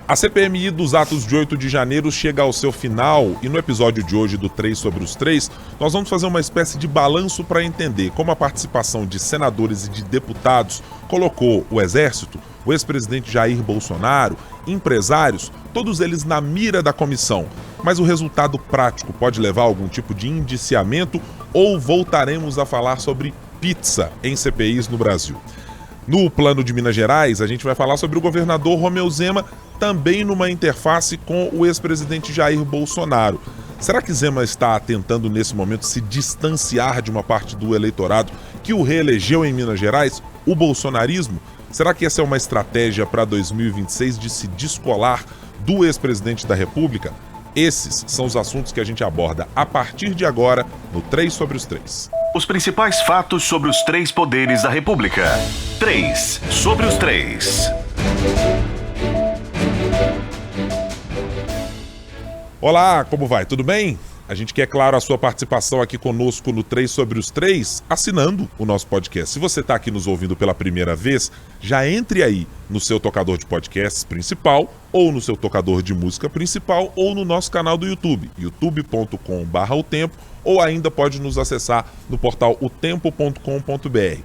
A CPMI dos atos de 8 de janeiro chega ao seu final e no episódio de hoje do 3 sobre os 3, nós vamos fazer uma espécie de balanço para entender como a participação de senadores e de deputados colocou o Exército, o ex-presidente Jair Bolsonaro, empresários, todos eles na mira da comissão. Mas o resultado prático pode levar a algum tipo de indiciamento ou voltaremos a falar sobre pizza em CPIs no Brasil? No plano de Minas Gerais, a gente vai falar sobre o governador Romeu Zema, também numa interface com o ex-presidente Jair Bolsonaro. Será que Zema está tentando, nesse momento, se distanciar de uma parte do eleitorado que o reelegeu em Minas Gerais, o bolsonarismo? Será que essa é uma estratégia para 2026 de se descolar do ex-presidente da República? Esses são os assuntos que a gente aborda a partir de agora no 3 sobre os 3. Os principais fatos sobre os 3 poderes da República. 3 sobre os 3. Olá, como vai? Tudo bem? A gente quer, claro, a sua participação aqui conosco no 3 sobre os 3, assinando o nosso podcast. Se você está aqui nos ouvindo pela primeira vez, já entre aí no seu tocador de podcasts principal, ou no seu tocador de música principal, ou no nosso canal do YouTube, youtube.com/otempo, ou ainda pode nos acessar no portal otempo.com.br.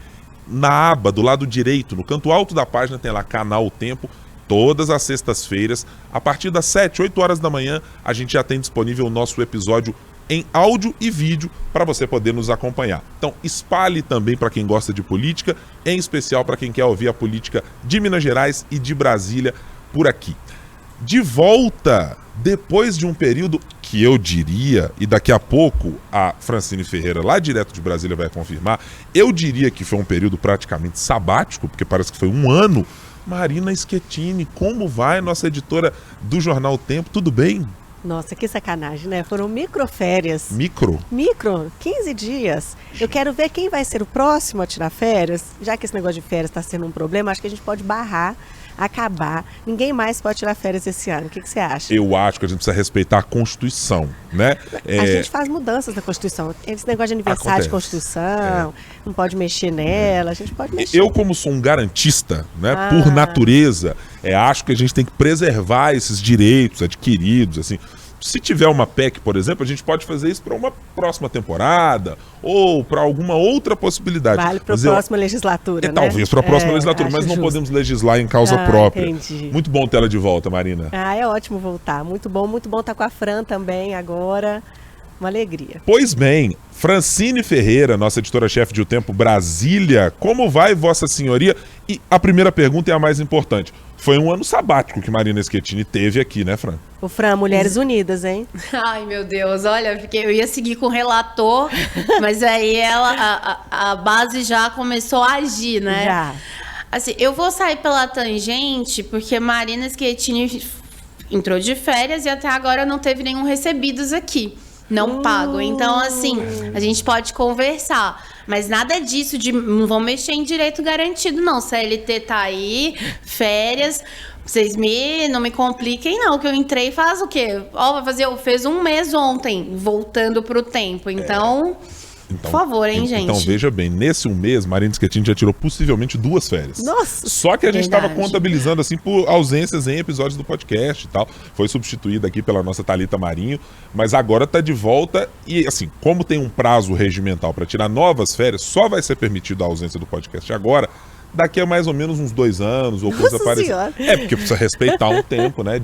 Na aba do lado direito, no canto alto da página, tem lá Canal O Tempo. Todas as sextas-feiras, a partir das 7, 8 horas da manhã, a gente já tem disponível o nosso episódio em áudio e vídeo para você poder nos acompanhar. Então, espalhe também para quem gosta de política, em especial para quem quer ouvir a política de Minas Gerais e de Brasília por aqui. De volta, depois de um período que eu diria, e daqui a pouco a Francine Ferreira, lá direto de Brasília, vai confirmar, eu diria que foi um período praticamente sabático, porque parece que foi um ano. Marina Schettini, como vai, nossa editora do Jornal O Tempo? Tudo bem? Nossa, que sacanagem, né? Foram microférias. Micro, 15 dias. Eu quero ver quem vai ser o próximo a tirar férias. Já que esse negócio de férias está sendo um problema, acho que a gente pode barrar, acabar. Ninguém mais pode tirar férias esse ano. O que você acha? Eu acho que a gente precisa respeitar a Constituição, né? A gente faz mudanças na Constituição. Esse negócio de aniversário de Constituição, não pode mexer nela, a gente pode mexer. Eu, como sou um garantista, né, por natureza, acho que a gente tem que preservar esses direitos adquiridos, assim. Se tiver uma PEC, por exemplo, a gente pode fazer isso para uma próxima temporada ou para alguma outra possibilidade. Vale para a próxima legislatura, né? Talvez para a próxima legislatura, mas não podemos legislar em causa própria. Entendi. Muito bom ter ela de volta, Marina. É ótimo voltar. Muito bom estar com a Fran também agora. Uma alegria. Pois bem, Francine Ferreira, nossa editora-chefe de O Tempo Brasília, como vai, Vossa Senhoria? E a primeira pergunta é a mais importante. Foi um ano sabático que Marina Schettini teve aqui, né, Fran? O Fran, Mulheres Unidas, hein? Ai, meu Deus, olha, eu ia seguir com o relator, mas aí a base já começou a agir, né? Já. Assim, eu vou sair pela tangente, porque Marina Schettini entrou de férias e até agora não teve nenhum recebidos aqui. Não pago. Então, assim, a gente pode conversar. Mas nada disso de não vão mexer em direito garantido, não. CLT tá aí, férias. Vocês não me compliquem, não. Que eu entrei faz o quê? Fez um mês ontem, voltando pro tempo. Então, por favor, hein, gente? Então, veja bem, nesse um mês, Marina Schettini já tirou possivelmente 2 férias. Nossa! Só que a gente estava contabilizando, assim, por ausências em episódios do podcast e tal. Foi substituída aqui pela nossa Thalita Marinho, mas agora está de volta e, assim, como tem um prazo regimental para tirar novas férias, só vai ser permitido a ausência do podcast agora, daqui a mais ou menos uns 2 anos ou coisa parecida. Porque precisa respeitar um tempo, né?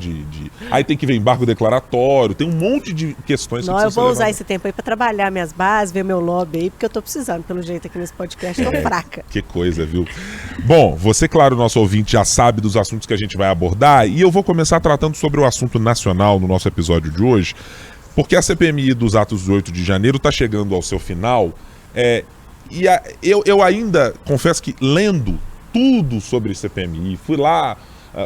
Aí tem que ver embargo declaratório, tem um monte de questões. Não, eu vou usar esse tempo aí para trabalhar minhas bases, ver meu lobby aí, porque eu tô precisando, pelo jeito aqui nesse podcast, tô fraca. Que coisa, viu? Bom, você, claro, nosso ouvinte, já sabe dos assuntos que a gente vai abordar e eu vou começar tratando sobre o assunto nacional no nosso episódio de hoje, porque a CPMI dos atos do 8 de janeiro está chegando ao seu final. Eu ainda, confesso que lendo tudo sobre CPMI, fui lá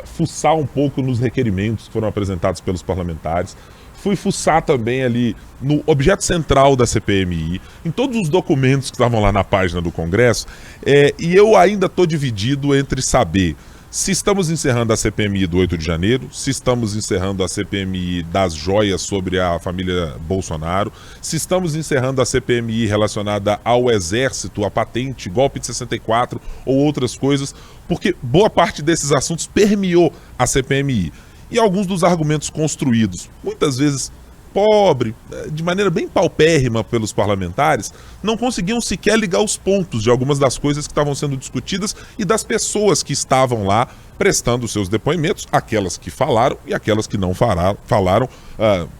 fuçar um pouco nos requerimentos que foram apresentados pelos parlamentares, fui fuçar também ali no objeto central da CPMI, em todos os documentos que estavam lá na página do Congresso, e eu ainda estou dividido entre saber se estamos encerrando a CPMI do 8 de janeiro, se estamos encerrando a CPMI das joias sobre a família Bolsonaro, se estamos encerrando a CPMI relacionada ao Exército, a patente, golpe de 64 ou outras coisas, porque boa parte desses assuntos permeou a CPMI. E alguns dos argumentos construídos, muitas vezes pobre, de maneira bem paupérrima pelos parlamentares, não conseguiam sequer ligar os pontos de algumas das coisas que estavam sendo discutidas e das pessoas que estavam lá prestando seus depoimentos, aquelas que falaram e aquelas que não falaram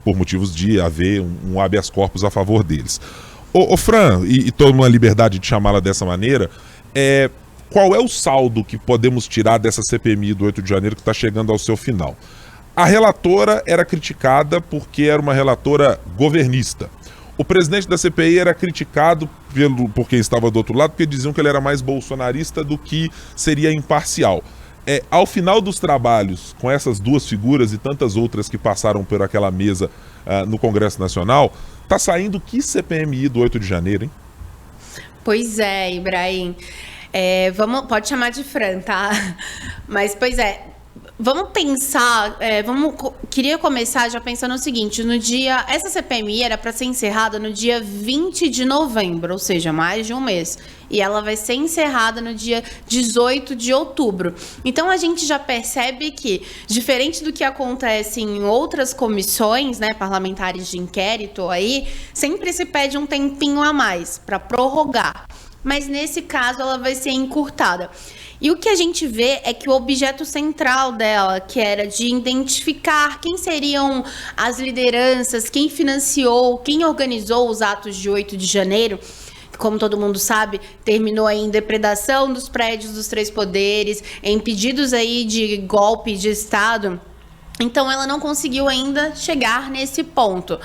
por motivos de haver um habeas corpus a favor deles. Ô Fran, e tomo a liberdade de chamá-la dessa maneira, qual é o saldo que podemos tirar dessa CPMI do 8 de janeiro que está chegando ao seu final? A relatora era criticada porque era uma relatora governista. O presidente da CPI era criticado por quem estava do outro lado, porque diziam que ele era mais bolsonarista do que seria imparcial. Ao final dos trabalhos, com essas duas figuras e tantas outras que passaram por aquela mesa no Congresso Nacional, tá saindo que CPMI do 8 de janeiro, hein? Pois é, Ibrahim. Pode chamar de Fran, tá? Mas, pois é. Vamos pensar, queria começar já pensando o seguinte, essa CPMI era para ser encerrada no dia 20 de novembro, ou seja, mais de um mês. E ela vai ser encerrada no dia 18 de outubro. Então a gente já percebe que, diferente do que acontece em outras comissões, né, parlamentares de inquérito aí, sempre se pede um tempinho a mais para prorrogar. Mas nesse caso ela vai ser encurtada. E o que a gente vê é que o objeto central dela, que era de identificar quem seriam as lideranças, quem financiou, quem organizou os atos de 8 de janeiro, como todo mundo sabe, terminou aí em depredação dos prédios dos três poderes, em pedidos aí de golpe de Estado. Então, ela não conseguiu ainda chegar nesse ponto.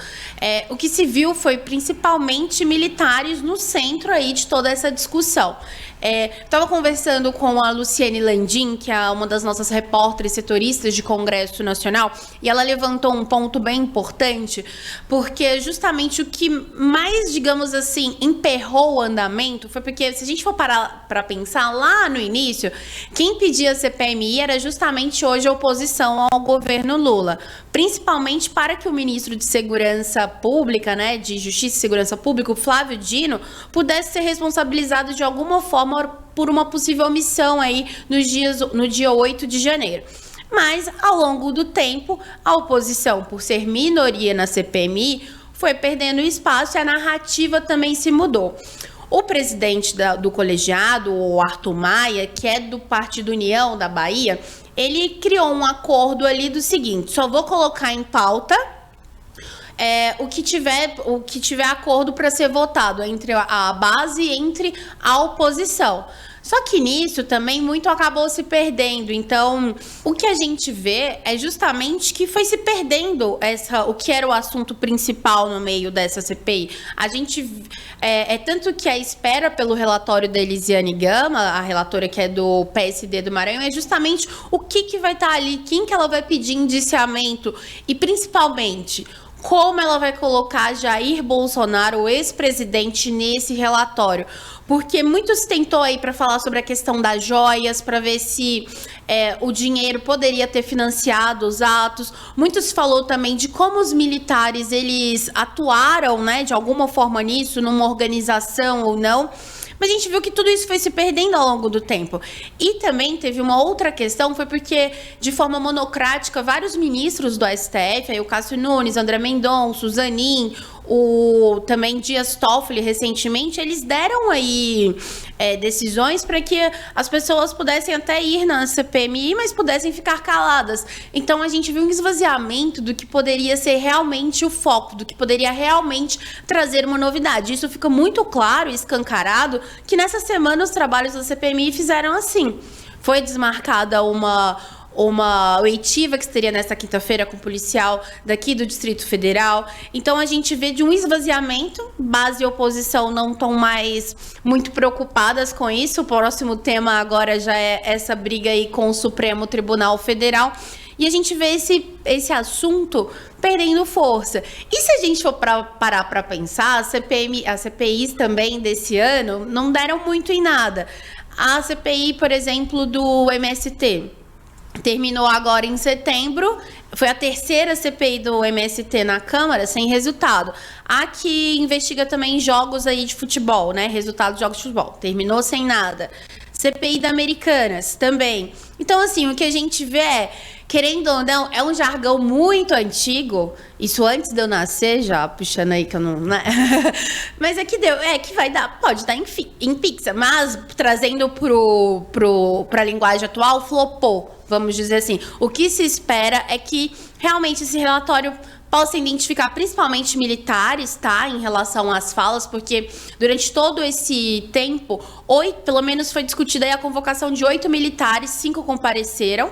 O que se viu foi principalmente militares no centro aí de toda essa discussão. Estava conversando com a Luciane Landim, que é uma das nossas repórteres setoristas de Congresso Nacional, e ela levantou um ponto bem importante, porque justamente o que mais, digamos assim, emperrou o andamento foi porque, se a gente for parar para pensar lá no início, quem pedia a CPMI era justamente hoje a oposição ao governo Lula, principalmente para que o ministro de Segurança Pública, né, de Justiça e Segurança Pública, o Flávio Dino, pudesse ser responsabilizado de alguma forma por uma possível omissão aí no dia 8 de janeiro. Mas, ao longo do tempo, a oposição, por ser minoria na CPMI, foi perdendo espaço e a narrativa também se mudou. O presidente do colegiado, o Arthur Maia, que é do Partido União da Bahia, ele criou um acordo ali do seguinte: só vou colocar em pauta o que tiver acordo para ser votado entre a base e entre a oposição. Só que nisso também muito acabou se perdendo. Então, o que a gente vê é justamente que foi se perdendo o que era o assunto principal no meio dessa CPI. A gente tanto que a espera pelo relatório da Elisiane Gama, a relatora que é do PSD do Maranhão, é justamente o que vai estar ali, quem que ela vai pedir indiciamento e, principalmente, como ela vai colocar Jair Bolsonaro, o ex-presidente, nesse relatório. Porque muito se tentou aí para falar sobre a questão das joias, para ver se o dinheiro poderia ter financiado os atos. Muito se falou também de como os militares, eles atuaram, né, de alguma forma nisso, numa organização ou não. Mas a gente viu que tudo isso foi se perdendo ao longo do tempo. E também teve uma outra questão, foi porque, de forma monocrática, vários ministros do STF, aí o Cássio Nunes, André Mendonça, o Zanin, também Dias Toffoli, recentemente, eles deram aí decisões para que as pessoas pudessem até ir na CPMI, mas pudessem ficar caladas. Então, a gente viu um esvaziamento do que poderia ser realmente o foco, do que poderia realmente trazer uma novidade. Isso fica muito claro e escancarado que nessa semana os trabalhos da CPMI fizeram assim. Foi desmarcada uma oitiva que seria nesta quinta-feira com o policial daqui do Distrito Federal. Então a gente vê de um esvaziamento, base e oposição não estão mais muito preocupadas com isso. O próximo tema agora já é essa briga aí com o Supremo Tribunal Federal. E a gente vê esse assunto perdendo força. E se a gente for parar para pensar, as CPIs também desse ano não deram muito em nada. A CPI, por exemplo, do MST, terminou agora em setembro, foi a terceira CPI do MST na Câmara, sem resultado. A que investiga também jogos aí de futebol, né? Resultados de jogos de futebol. Terminou sem nada. CPI da Americanas também. Então, assim, o que a gente vê é querendo ou não, é um jargão muito antigo. Isso antes de eu nascer, já puxando aí que eu não... Né? Mas é que que vai dar, pode dar em pizza, mas trazendo pra linguagem atual, flopou, vamos dizer assim. O que se espera é que realmente esse relatório possa identificar principalmente militares, tá? Em relação às falas, porque durante todo esse tempo, pelo menos foi discutida aí a convocação de 8 militares, 5 compareceram.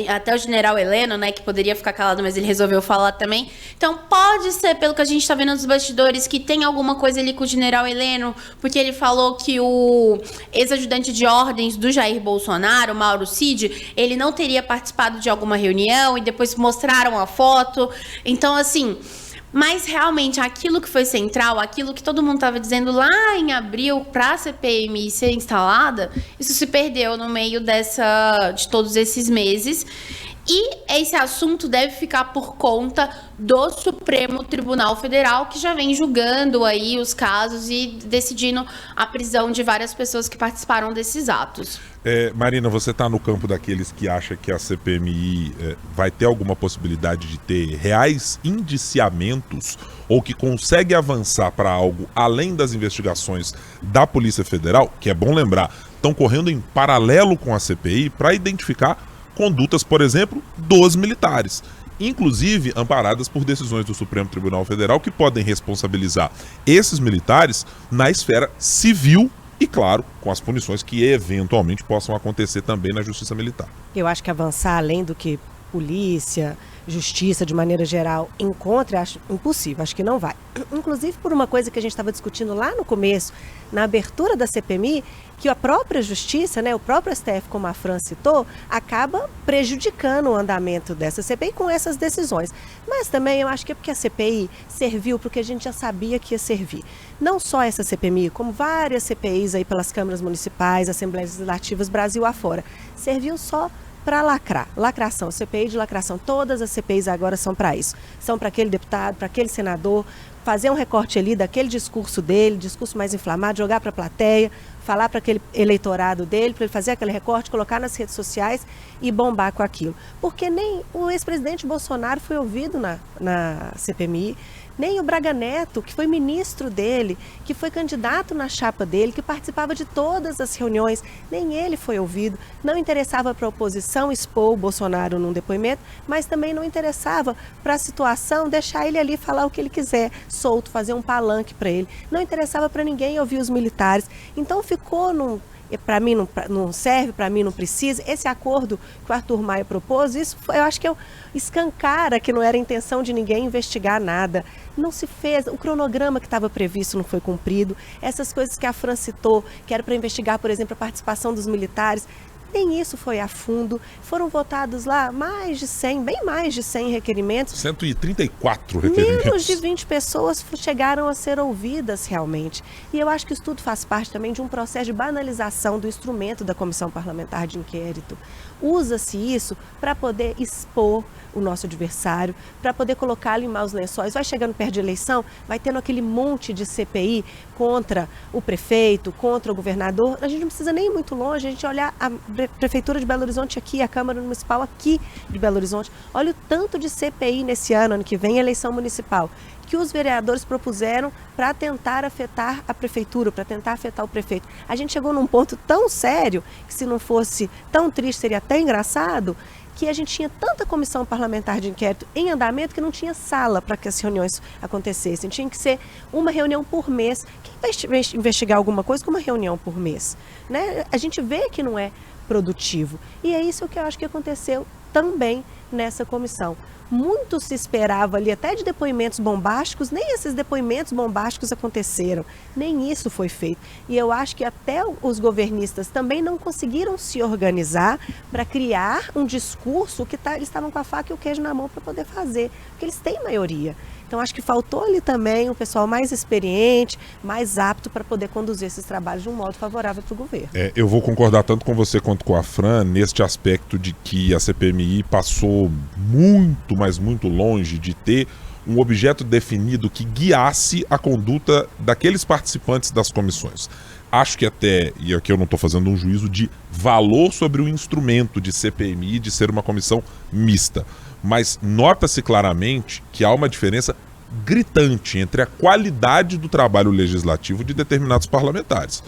Até o general Heleno, né, que poderia ficar calado, mas ele resolveu falar também. Então, pode ser, pelo que a gente tá vendo nos bastidores, que tem alguma coisa ali com o general Heleno, porque ele falou que o ex-ajudante de ordens do Jair Bolsonaro, Mauro Cid, ele não teria participado de alguma reunião e depois mostraram a foto. Então, assim, mas realmente aquilo que foi central, aquilo que todo mundo estava dizendo lá em abril para a CPMI ser instalada, isso se perdeu no meio de todos esses meses. E esse assunto deve ficar por conta do Supremo Tribunal Federal, que já vem julgando aí os casos e decidindo a prisão de várias pessoas que participaram desses atos. Marina, você está no campo daqueles que acham que a CPMI vai ter alguma possibilidade de ter reais indiciamentos ou que consegue avançar para algo além das investigações da Polícia Federal, que é bom lembrar, estão correndo em paralelo com a CPI para identificar condutas, por exemplo, dos militares, inclusive amparadas por decisões do Supremo Tribunal Federal que podem responsabilizar esses militares na esfera civil e, claro, com as punições que eventualmente possam acontecer também na Justiça Militar. Eu acho que avançar além do que polícia, justiça, de maneira geral, encontre, acho impossível, acho que não vai. Inclusive por uma coisa que a gente estava discutindo lá no começo, na abertura da CPMI, que a própria justiça, né, o próprio STF, como a Fran citou, acaba prejudicando o andamento dessa CPI com essas decisões. Mas também eu acho que é porque a CPI serviu porque a gente já sabia que ia servir. Não só essa CPMI, como várias CPIs aí pelas câmaras municipais, assembleias legislativas, Brasil afora, serviu só para lacrar, lacração, CPI de lacração, todas as CPIs agora são para isso, são para aquele deputado, para aquele senador, fazer um recorte ali daquele discurso dele, discurso mais inflamado, jogar para a plateia, falar para aquele eleitorado dele, para ele fazer aquele recorte, colocar nas redes sociais e bombar com aquilo. Porque nem o ex-presidente Bolsonaro foi ouvido na CPMI, nem o Braga Neto, que foi ministro dele, que foi candidato na chapa dele, que participava de todas as reuniões, nem ele foi ouvido. Não interessava para a oposição expor o Bolsonaro num depoimento, mas também não interessava para a situação deixar ele ali falar o que ele quiser, solto, fazer um palanque para ele. Não interessava para ninguém ouvir os militares. Então ficou para mim não serve, para mim não precisa. Esse acordo que o Arthur Maia propôs, isso eu acho que escancara que não era intenção de ninguém investigar nada. Não se fez, o cronograma que estava previsto não foi cumprido. Essas coisas que a Fran citou, que era para investigar, por exemplo, a participação dos militares, nem isso foi a fundo. Foram votados lá bem mais de 100 requerimentos. 134 requerimentos. Menos de 20 pessoas chegaram a ser ouvidas realmente. E eu acho que isso tudo faz parte também de um processo de banalização do instrumento da Comissão Parlamentar de Inquérito. Usa-se isso para poder expor o nosso adversário, para poder colocá-lo em maus lençóis. Vai chegando perto de eleição, vai tendo aquele monte de CPI contra o prefeito, contra o governador. A gente não precisa nem ir muito longe, a gente olhar a Prefeitura de Belo Horizonte aqui, a Câmara Municipal aqui de Belo Horizonte. Olha o tanto de CPI nesse ano que vem, eleição municipal, que os vereadores propuseram para tentar afetar a prefeitura, para tentar afetar o prefeito. A gente chegou num ponto tão sério, que se não fosse tão triste, seria até engraçado, que a gente tinha tanta comissão parlamentar de inquérito em andamento que não tinha sala para que as reuniões acontecessem. Tinha que ser uma reunião por mês. Quem vai investigar alguma coisa com uma reunião por mês? Né? A gente vê que não é produtivo. E é isso que eu acho que aconteceu também nessa comissão. Muito se esperava ali até de depoimentos bombásticos, nem esses depoimentos bombásticos aconteceram, nem isso foi feito. E eu acho que até os governistas também não conseguiram se organizar para criar um discurso que eles estavam com a faca e o queijo na mão para poder fazer, porque eles têm maioria. Então acho que faltou ali também um pessoal mais experiente, mais apto para poder conduzir esses trabalhos de um modo favorável para o governo. Eu vou concordar tanto com você quanto com a Fran neste aspecto de que a CPMI passou muito, mas muito longe de ter um objeto definido que guiasse a conduta daqueles participantes das comissões. acho que até, e aqui eu não estou fazendo um juízo de valor sobre o instrumento de CPMI de ser uma comissão mista, mas nota-se claramente que há uma diferença gritante entre a qualidade do trabalho legislativo de determinados parlamentares.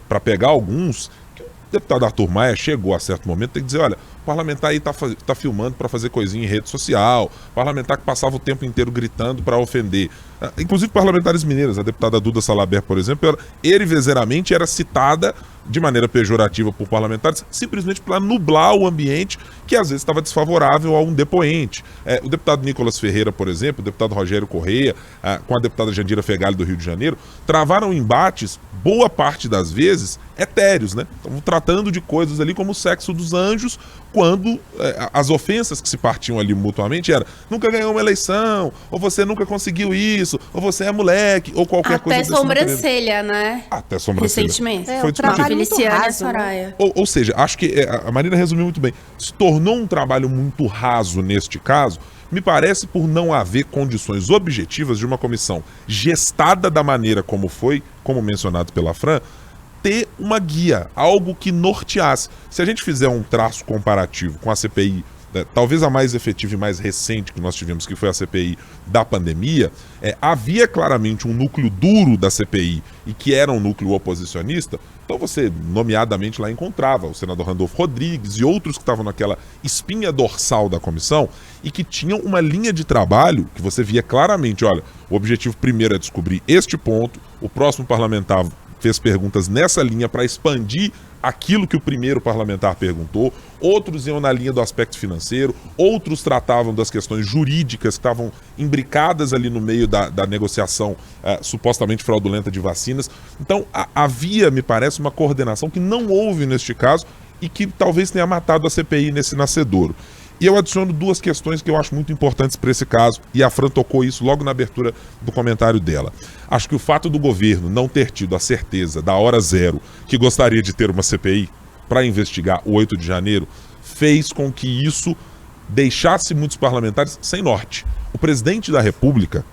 Para pegar alguns, que o deputado Arthur Maia chegou a certo momento, tem que dizer, olha, o parlamentar aí tá filmando para fazer coisinha em rede social, parlamentar que passava o tempo inteiro gritando para ofender. Inclusive parlamentares mineiros, a deputada Duda Salabert, por exemplo, erivezeiramente era citada de maneira pejorativa por parlamentares, simplesmente para nublar o ambiente que às vezes estava desfavorável a um depoente. O deputado Nicolas Ferreira, por exemplo, o deputado Rogério Correia, com a deputada Jandira Fegali do Rio de Janeiro, travaram embates, boa parte das vezes, etéreos, né? Estavam tratando de coisas ali como o sexo dos anjos, quando as ofensas que se partiam ali mutuamente era nunca ganhou uma eleição, ou você nunca conseguiu isso, ou você é moleque, ou qualquer coisa desse. Até sobrancelha, né? Até sobrancelha. Recentemente. Foi discutido. Feliciane e Soraya. Ou seja, acho que a Marina resumiu muito bem. Se tornou um trabalho muito raso neste caso, me parece por não haver condições objetivas de uma comissão gestada da maneira como foi, como mencionado pela Fran, ter uma guia, algo que norteasse. Se a gente fizer um traço comparativo com a CPI, talvez a mais efetiva e mais recente que nós tivemos, que foi a CPI da pandemia, havia claramente um núcleo duro da CPI e que era um núcleo oposicionista. Então você, nomeadamente, lá encontrava o senador Randolfo Rodrigues e outros que estavam naquela espinha dorsal da comissão e que tinham uma linha de trabalho que você via claramente, olha, o objetivo primeiro é descobrir este ponto, o próximo parlamentar fez perguntas nessa linha para expandir aquilo que o primeiro parlamentar perguntou, outros iam na linha do aspecto financeiro, outros tratavam das questões jurídicas que estavam imbricadas ali no meio da negociação supostamente fraudulenta de vacinas. Então havia, me parece, uma coordenação que não houve neste caso e que talvez tenha matado a CPI nesse nascedouro. E eu adiciono duas questões que eu acho muito importantes para esse caso, e a Fran tocou isso logo na abertura do comentário dela. Acho que o fato do governo não ter tido a certeza, da hora zero, que gostaria de ter uma CPI para investigar o 8 de janeiro, fez com que isso deixasse muitos parlamentares sem norte. O presidente da República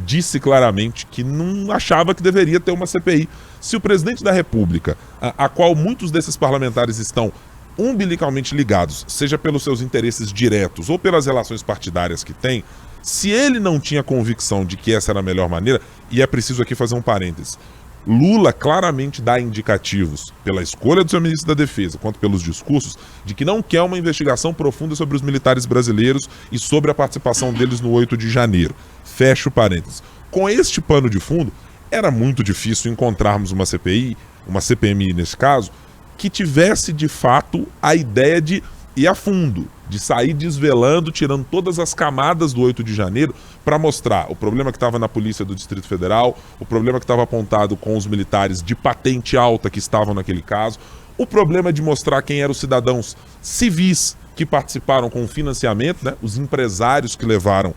disse claramente que não achava que deveria ter uma CPI. Se o presidente da República, a qual muitos desses parlamentares estão umbilicalmente ligados, seja pelos seus interesses diretos ou pelas relações partidárias que tem, se ele não tinha convicção de que essa era a melhor maneira, e é preciso aqui fazer um parênteses, Lula claramente dá indicativos, pela escolha do seu ministro da Defesa, quanto pelos discursos, de que não quer uma investigação profunda sobre os militares brasileiros e sobre a participação deles no 8 de janeiro. Fecho parênteses. Com este pano de fundo, era muito difícil encontrarmos uma CPI, uma CPMI nesse caso, que tivesse de fato a ideia de ir a fundo, de sair desvelando, tirando todas as camadas do 8 de janeiro para mostrar o problema que estava na Polícia do Distrito Federal, o problema que estava apontado com os militares de patente alta que estavam naquele caso, o problema de mostrar quem eram os cidadãos civis que participaram com o financiamento, né, os empresários que levaram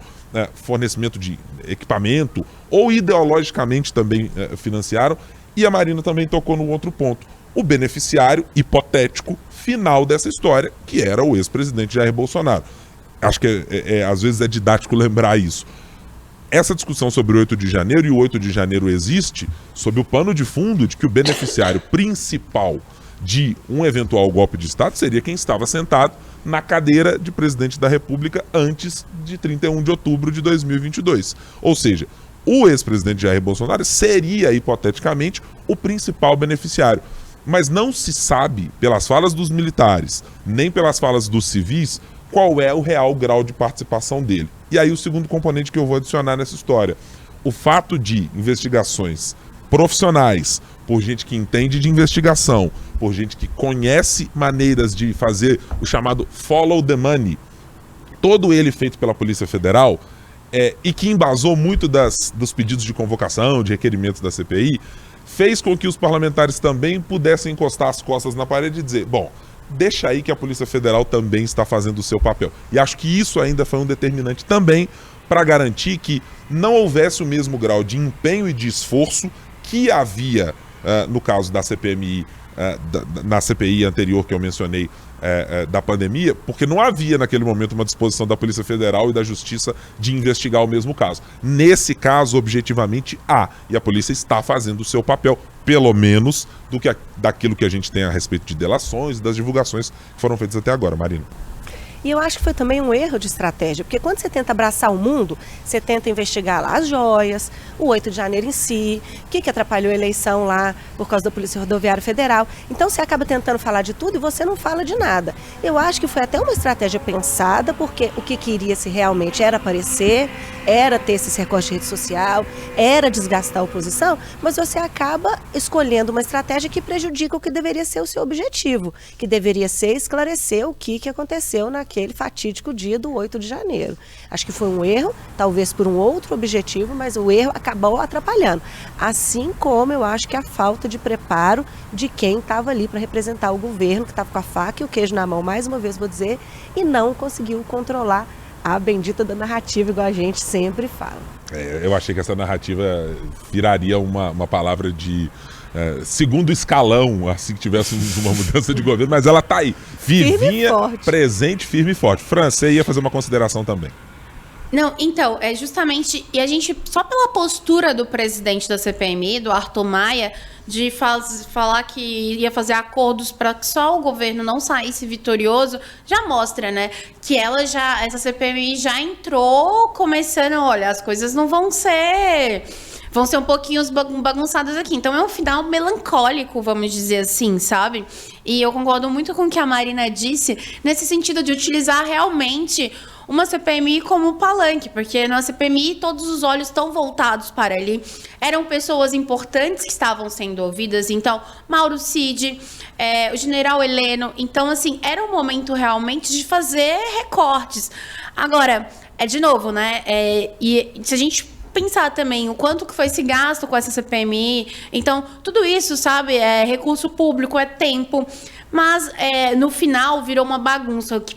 fornecimento de equipamento ou ideologicamente também financiaram, e a Marina também tocou no outro ponto. O beneficiário hipotético final dessa história, que era o ex-presidente Jair Bolsonaro. Acho que às vezes é didático lembrar isso. Essa discussão sobre o 8 de janeiro, e o 8 de janeiro existe sob o pano de fundo de que o beneficiário principal de um eventual golpe de Estado seria quem estava sentado na cadeira de presidente da República antes de 31 de outubro de 2022. Ou seja, o ex-presidente Jair Bolsonaro seria, hipoteticamente, o principal beneficiário. Mas não se sabe, pelas falas dos militares, nem pelas falas dos civis, qual é o real grau de participação dele. E aí o segundo componente que eu vou adicionar nessa história. O fato de investigações profissionais, por gente que entende de investigação, por gente que conhece maneiras de fazer o chamado follow the money, todo ele feito pela Polícia Federal, e que embasou muito dos pedidos de convocação, de requerimentos da CPI, fez com que os parlamentares também pudessem encostar as costas na parede e dizer, bom, deixa aí que a Polícia Federal também está fazendo o seu papel. E acho que isso ainda foi um determinante também para garantir que não houvesse o mesmo grau de empenho e de esforço que havia no caso da CPMI, na CPI anterior que eu mencionei, da pandemia, porque não havia naquele momento uma disposição da Polícia Federal e da Justiça de investigar o mesmo caso. Nesse caso, objetivamente, há, e a polícia está fazendo o seu papel pelo menos, daquilo que a gente tem a respeito de delações e das divulgações que foram feitas até agora, Marina. E eu acho que foi também um erro de estratégia, porque quando você tenta abraçar o mundo, você tenta investigar lá as joias, o 8 de janeiro em si, o que atrapalhou a eleição lá por causa da Polícia Rodoviária Federal. Então você acaba tentando falar de tudo e você não fala de nada. Eu acho que foi até uma estratégia pensada, porque o que queria-se realmente era aparecer, era ter esse recorte de rede social, era desgastar a oposição, mas você acaba escolhendo uma estratégia que prejudica o que deveria ser o seu objetivo, que deveria ser esclarecer o que aconteceu naquele fatídico dia do 8 de janeiro. Acho que foi um erro, talvez por um outro objetivo, mas o erro acabou atrapalhando. Assim como eu acho que a falta de preparo de quem estava ali para representar o governo, que estava com a faca e o queijo na mão, mais uma vez vou dizer, e não conseguiu controlar a bendita da narrativa, igual a gente sempre fala. Eu achei que essa narrativa viraria uma palavra de segundo escalão, assim que tivéssemos uma mudança de governo, mas ela tá aí, vivinha, presente, firme e forte. Fran, você ia fazer uma consideração também. Não, então, é justamente, e a gente, só pela postura do presidente da CPMI, do Arthur Maia, de falar que ia fazer acordos para que só o governo não saísse vitorioso, já mostra, né, que essa CPMI já entrou começando, olha, as coisas não vão ser um pouquinho bagunçadas aqui. Então é um final melancólico, vamos dizer assim, sabe? E eu concordo muito com o que a Marina disse, nesse sentido de utilizar realmente uma CPMI como palanque, porque na CPMI todos os olhos estão voltados para ali. Eram pessoas importantes que estavam sendo ouvidas, então, Mauro Cid, o general Heleno. Então, assim, era um momento realmente de fazer recortes. Agora, de novo, né? E se a gente pensar também o quanto que foi esse gasto com essa CPMI, então, tudo isso, sabe, é recurso público, é tempo. Mas no final virou uma bagunça, que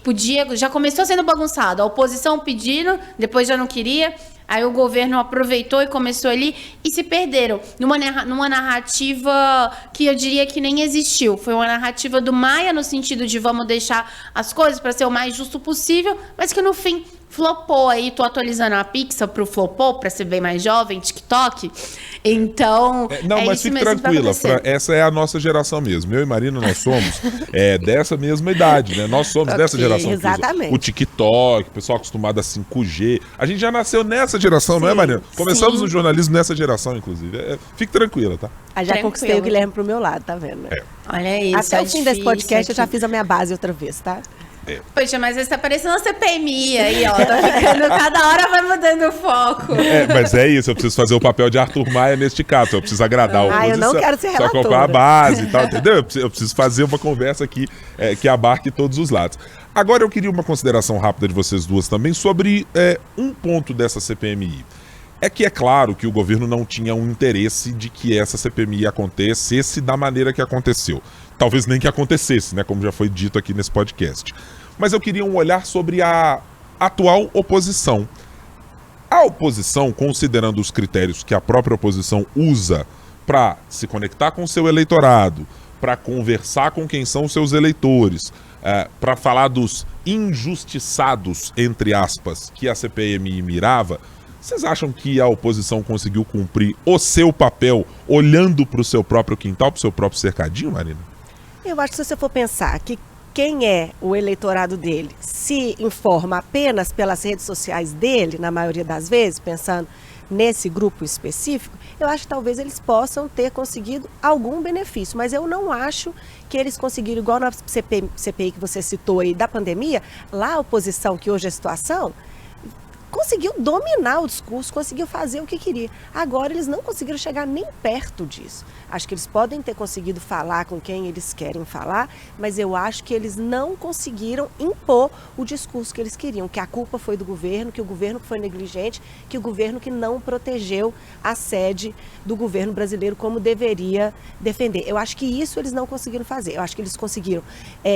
já começou sendo bagunçado, a oposição pedindo, depois já não queria, aí o governo aproveitou e começou ali e se perderam numa narrativa que eu diria que nem existiu. Foi uma narrativa do Maia no sentido de vamos deixar as coisas para ser o mais justo possível, mas que no fim flopou. Aí tô atualizando a Pixel pro flopou, para ser bem mais jovem, TikTok. Então, não, mas fique tranquila, essa é a nossa geração mesmo. Eu e Marina, nós somos dessa mesma idade, né? Nós somos dessa geração. Exatamente. O TikTok, o pessoal acostumado a 5G. A gente já nasceu nessa geração, sim, não é, Marina? Começamos no jornalismo nessa geração, inclusive. Fique tranquila, tá? Já conquistei o Guilherme pro meu lado, tá vendo? Né? Olha isso. Até o fim desse podcast eu já fiz a minha base outra vez, tá? Poxa, mas você tá parecendo uma CPMI aí, ó. Tá ficando, cada hora vai mudando o foco. Mas é isso, eu preciso fazer o papel de Arthur Maia neste caso. Eu preciso agradar a oposição. Eu não quero ser relatora. Só comprar a base e tal, entendeu? Eu preciso fazer uma conversa aqui que abarque todos os lados. Agora eu queria uma consideração rápida de vocês duas também sobre um ponto dessa CPMI. É claro que o governo não tinha um interesse de que essa CPMI acontecesse da maneira que aconteceu. Talvez nem que acontecesse, né? Como já foi dito aqui nesse podcast. Mas eu queria um olhar sobre a atual oposição. A oposição, considerando os critérios que a própria oposição usa para se conectar com o seu eleitorado, para conversar com quem são os seus eleitores, para falar dos injustiçados, entre aspas, que a CPMI mirava, vocês acham que a oposição conseguiu cumprir o seu papel olhando para o seu próprio quintal, para o seu próprio cercadinho, Marina? Eu acho que se você for pensar que quem é o eleitorado dele se informa apenas pelas redes sociais dele, na maioria das vezes, pensando nesse grupo específico, eu acho que talvez eles possam ter conseguido algum benefício, mas eu não acho que eles conseguiram, igual na CPI que você citou aí da pandemia, lá a oposição, que hoje é a situação, conseguiu dominar o discurso, conseguiu fazer o que queria. Agora eles não conseguiram chegar nem perto disso. Acho que eles podem ter conseguido falar com quem eles querem falar, mas eu acho que eles não conseguiram impor o discurso que eles queriam, que a culpa foi do governo, que o governo foi negligente, que o governo que não protegeu a sede do governo brasileiro como deveria defender. Eu acho que isso eles não conseguiram fazer. Eu acho que eles conseguiram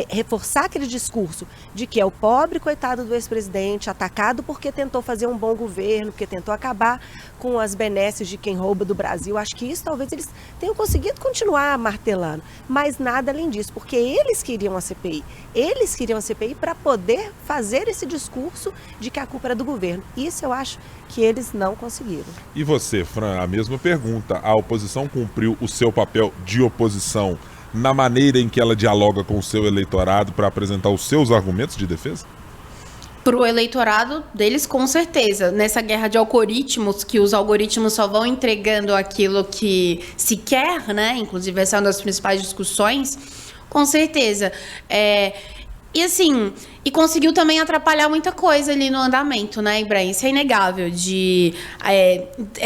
reforçar aquele discurso de que é o pobre coitado do ex-presidente atacado porque tentou fazer um bom governo, porque tentou acabar com as benesses de quem rouba do Brasil. Acho que isso talvez eles tenham conseguido continuar martelando, mas nada além disso, porque eles queriam a CPI. Eles queriam a CPI para poder fazer esse discurso de que a culpa era do governo. Isso eu acho que eles não conseguiram. E você, Fran, a mesma pergunta. A oposição cumpriu o seu papel de oposição na maneira em que ela dialoga com o seu eleitorado para apresentar os seus argumentos de defesa? Para o eleitorado deles, com certeza. Nessa guerra de algoritmos, que os algoritmos só vão entregando aquilo que se quer, né? Inclusive, essa é uma das principais discussões. Com certeza. E assim, e conseguiu também atrapalhar muita coisa ali no andamento, né, Ibrahim? Isso é inegável.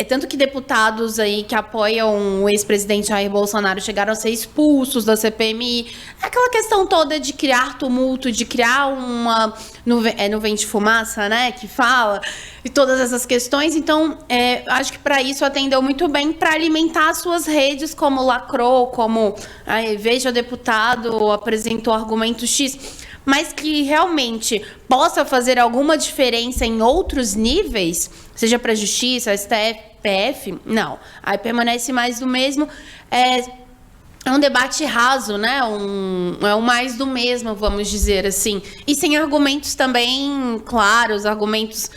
Tanto que deputados aí que apoiam o ex-presidente Jair Bolsonaro chegaram a ser expulsos da CPMI. Aquela questão toda de criar tumulto, de criar uma nuvem de fumaça, né, que fala, e todas essas questões. Então, acho que para isso atendeu muito bem, para alimentar as suas redes, como lacrou, como veja deputado, apresentou argumento X, mas que realmente possa fazer alguma diferença em outros níveis, seja para a Justiça, STF, não. Aí permanece mais do mesmo. É um debate raso, né? É um mais do mesmo, vamos dizer assim. E sem argumentos também claros, argumentos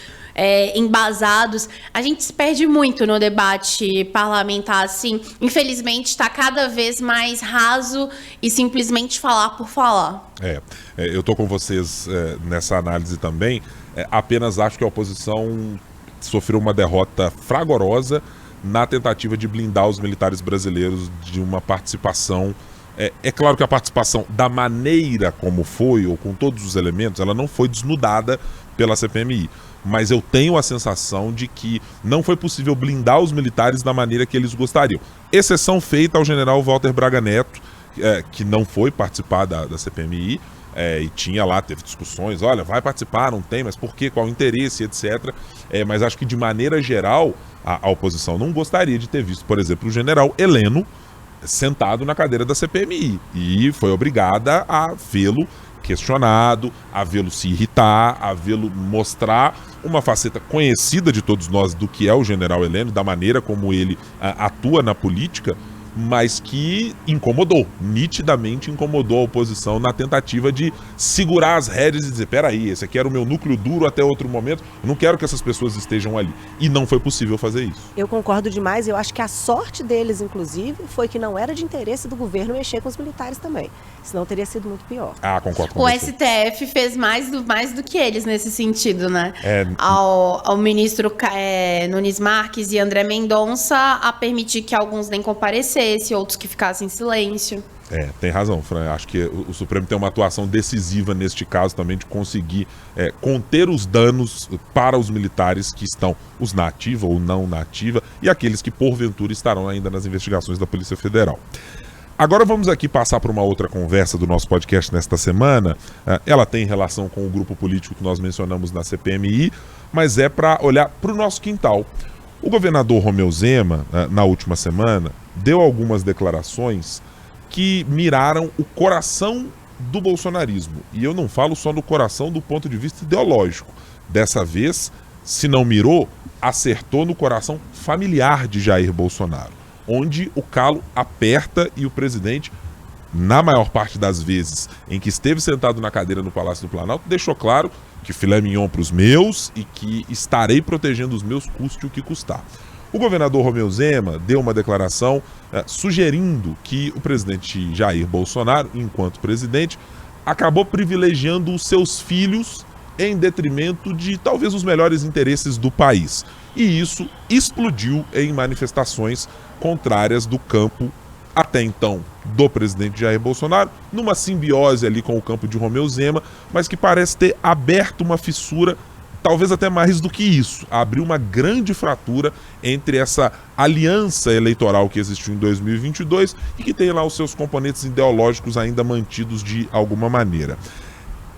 embasados. A gente se perde muito no debate parlamentar, assim. Infelizmente, está cada vez mais raso e simplesmente falar por falar. Eu estou com vocês nessa análise também. Apenas acho que a oposição sofreu uma derrota fragorosa na tentativa de blindar os militares brasileiros de uma participação. É claro que a participação, da maneira como foi, ou com todos os elementos, ela não foi desnudada pela CPMI. Mas eu tenho a sensação de que não foi possível blindar os militares da maneira que eles gostariam. Exceção feita ao general Walter Braga Neto, que não foi participar da CPMI, e tinha lá, teve discussões, olha, vai participar, não tem, mas por quê, qual o interesse, etc. Mas acho que de maneira geral, a oposição não gostaria de ter visto, por exemplo, o general Heleno sentado na cadeira da CPMI, e foi obrigada a vê-lo questionado, a vê-lo se irritar, a vê-lo mostrar uma faceta conhecida de todos nós do que é o general Heleno, da maneira como ele atua na política, mas que incomodou, nitidamente incomodou a oposição na tentativa de segurar as rédeas e dizer, peraí, esse aqui era o meu núcleo duro até outro momento, eu não quero que essas pessoas estejam ali. E não foi possível fazer isso. Eu concordo demais, eu acho que a sorte deles, inclusive, foi que não era de interesse do governo mexer com os militares também. Senão teria sido muito pior. Concordo com você. O STF fez mais do que eles nesse sentido, né? Ao ministro Nunes Marques e André Mendonça a permitir que alguns nem comparecessem, outros que ficassem em silêncio. Tem razão, Fran. Acho que o Supremo tem uma atuação decisiva neste caso também de conseguir conter os danos para os militares que estão, os na ativa ou não na ativa, e aqueles que porventura estarão ainda nas investigações da Polícia Federal. Agora vamos aqui passar para uma outra conversa do nosso podcast nesta semana. Ela tem relação com o grupo político que nós mencionamos na CPMI, mas é para olhar para o nosso quintal. O governador Romeu Zema, na última semana, deu algumas declarações que miraram o coração do bolsonarismo. E eu não falo só no coração do ponto de vista ideológico. Dessa vez, se não mirou, acertou no coração familiar de Jair Bolsonaro, onde o calo aperta e o presidente, na maior parte das vezes em que esteve sentado na cadeira no Palácio do Planalto, deixou claro que filé mignon para os meus e que estarei protegendo os meus, custe o que custar. O governador Romeu Zema deu uma declaração sugerindo que o presidente Jair Bolsonaro, enquanto presidente, acabou privilegiando os seus filhos em detrimento de talvez os melhores interesses do país. E isso explodiu em manifestações contrárias do campo, até então, do presidente Jair Bolsonaro, numa simbiose ali com o campo de Romeu Zema, mas que parece ter aberto uma fissura, talvez até mais do que isso, abriu uma grande fratura entre essa aliança eleitoral que existiu em 2022 e que tem lá os seus componentes ideológicos ainda mantidos de alguma maneira.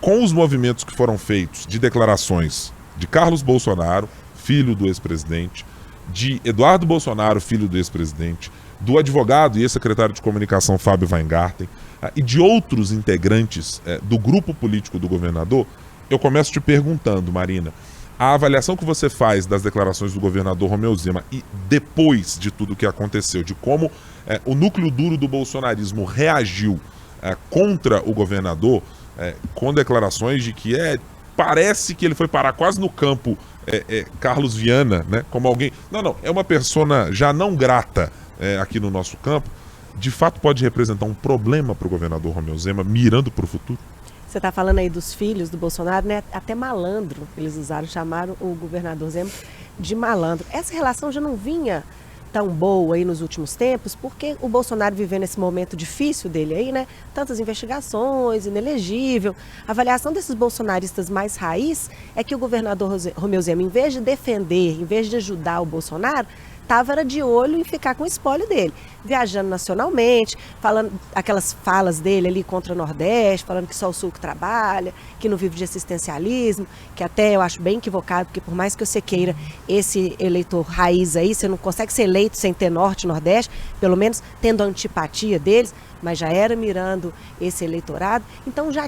Com os movimentos que foram feitos de declarações de Carlos Bolsonaro, filho do ex-presidente, de Eduardo Bolsonaro, filho do ex-presidente, do advogado e ex-secretário de comunicação Fábio Weingarten, e de outros integrantes do grupo político do governador, eu começo te perguntando, Marina, A avaliação que você faz das declarações do governador Romeu Zema e depois de tudo que aconteceu, de como o núcleo duro do bolsonarismo reagiu contra o governador, com declarações de que parece que ele foi parar quase no campo Carlos Viana, né? Como alguém... Não, é uma persona já não grata aqui no nosso campo. De fato pode representar um problema para o governador Romeu Zema, mirando para o futuro? Você está falando aí dos filhos do Bolsonaro, né? Até malandro eles usaram, chamaram o governador Zema de malandro. Essa relação já não vinha tão boa aí nos últimos tempos, porque o Bolsonaro vivendo esse momento difícil dele aí, né? Tantas investigações, inelegível. A avaliação desses bolsonaristas mais raiz é que o governador Romeu Zema, em vez de defender, em vez de ajudar o Bolsonaro, estava de olho em ficar com o espólio dele, viajando nacionalmente, falando aquelas falas dele ali contra o Nordeste, falando que só o Sul que trabalha, que não vive de assistencialismo, que até eu acho bem equivocado, porque por mais que você queira esse eleitor raiz aí, você não consegue ser eleito sem ter Norte e Nordeste, pelo menos tendo a antipatia deles, mas já era mirando esse eleitorado, então já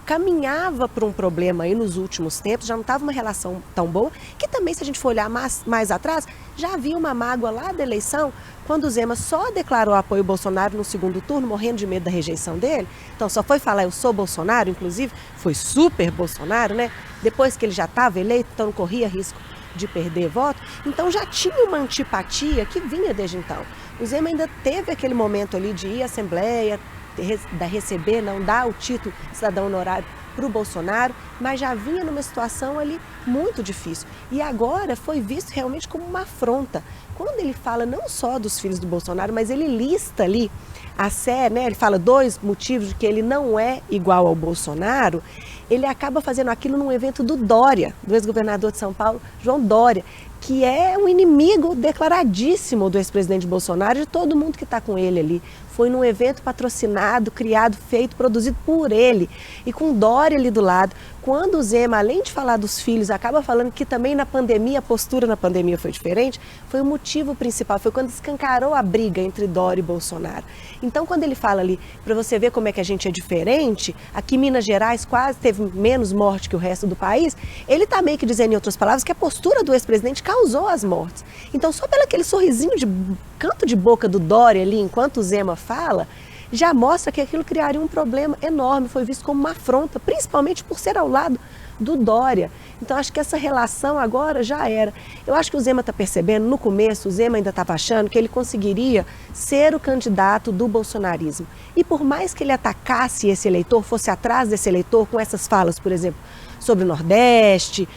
caminhava para um problema aí nos últimos tempos, já não estava uma relação tão boa, que também, se a gente for olhar mais atrás, já havia uma mágoa lá da eleição, quando o Zema só declarou apoio ao Bolsonaro no segundo turno, morrendo de medo da rejeição dele, então só foi falar eu sou Bolsonaro, inclusive foi super Bolsonaro, né? Depois que ele já estava eleito, então não corria risco de perder voto, então já tinha uma antipatia que vinha desde então. O Zema ainda teve aquele momento ali de ir à Assembleia, dar o título de cidadão honorário para o Bolsonaro, mas já vinha numa situação ali muito difícil. E agora foi visto realmente como uma afronta. Quando ele fala não só dos filhos do Bolsonaro, mas ele lista ali né? Ele fala 2 motivos de que ele não é igual ao Bolsonaro, ele acaba fazendo aquilo num evento do Dória, do ex-governador de São Paulo, João Dória, que é um inimigo declaradíssimo do ex-presidente Bolsonaro e de todo mundo que está com ele ali. Foi num evento patrocinado, criado, feito, produzido por ele. E com Dória ali do lado. Quando o Zema, além de falar dos filhos, acaba falando que também na pandemia, a postura na pandemia foi diferente, foi o motivo principal, foi quando escancarou a briga entre Dória e Bolsonaro. Então, quando ele fala ali, para você ver como é que a gente é diferente, aqui em Minas Gerais quase teve menos morte que o resto do país, ele está meio que dizendo, em outras palavras, que a postura do ex-presidente causou as mortes. Então, só pelo aquele sorrisinho de canto de boca do Dória ali, enquanto o Zema fala, já mostra que aquilo criaria um problema enorme, foi visto como uma afronta, principalmente por ser ao lado do Dória. Então acho que essa relação agora já era. Eu acho que o Zema está percebendo, no começo o Zema ainda estava achando que ele conseguiria ser o candidato do bolsonarismo. E por mais que ele atacasse esse eleitor, fosse atrás desse eleitor com essas falas, por exemplo, sobre o Nordeste,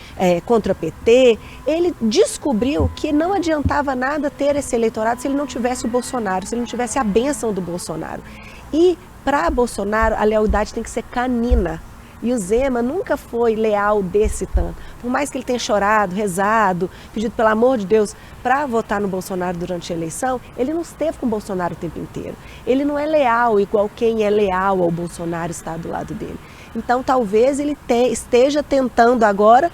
contra o PT, ele descobriu que não adiantava nada ter esse eleitorado se ele não tivesse o Bolsonaro, se ele não tivesse a bênção do Bolsonaro. E para Bolsonaro a lealdade tem que ser canina. E o Zema nunca foi leal desse tanto. Por mais que ele tenha chorado, rezado, pedido pelo amor de Deus para votar no Bolsonaro durante a eleição, ele não esteve com o Bolsonaro o tempo inteiro. Ele não é leal igual quem é leal ao Bolsonaro está do lado dele. Então talvez ele esteja tentando agora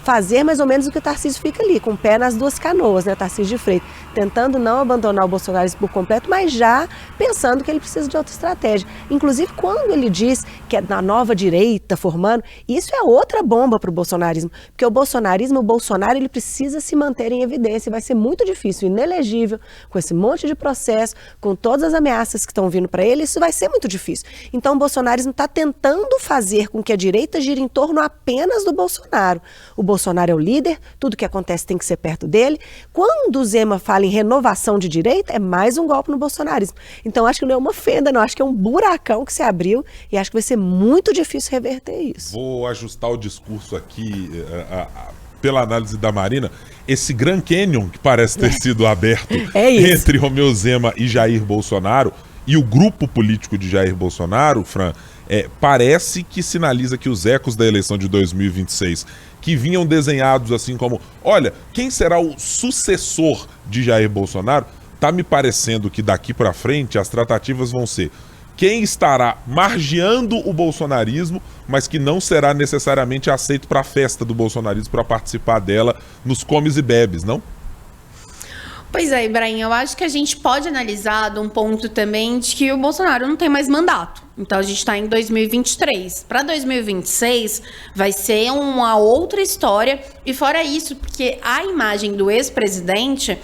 fazer mais ou menos o que o Tarcísio fica ali, com o pé nas 2 canoas, né, Tarcísio de Freitas, tentando não abandonar o bolsonarismo por completo, mas já pensando que ele precisa de outra estratégia. Inclusive, quando ele diz que é na nova direita formando, isso é outra bomba para o bolsonarismo, porque o Bolsonaro, ele precisa se manter em evidência, vai ser muito difícil, inelegível, com esse monte de processo, com todas as ameaças que estão vindo para ele, isso vai ser muito difícil. Então, o bolsonarismo está tentando fazer com que a direita gire em torno apenas do Bolsonaro. O Bolsonaro é o líder, tudo que acontece tem que ser perto dele. Quando o Zema fala em renovação de direita, é mais um golpe no bolsonarismo. Então acho que não é uma fenda, não, acho que é um buracão que se abriu e acho que vai ser muito difícil reverter isso. Vou ajustar o discurso aqui pela análise da Marina. Esse Grand Canyon que parece ter sido aberto entre Romeu Zema e Jair Bolsonaro e o grupo político de Jair Bolsonaro, Fran, parece que sinaliza que os ecos da eleição de 2026, que vinham desenhados assim como, olha, quem será o sucessor de Jair Bolsonaro, tá me parecendo que daqui para frente as tratativas vão ser quem estará margeando o bolsonarismo, mas que não será necessariamente aceito para a festa do bolsonarismo, para participar dela nos comes e bebes, não? Pois é, Ibrahim, eu acho que a gente pode analisar de um ponto também de que o Bolsonaro não tem mais mandato. Então, a gente está em 2023. Para 2026, vai ser uma outra história. E fora isso, porque a imagem do ex-presidente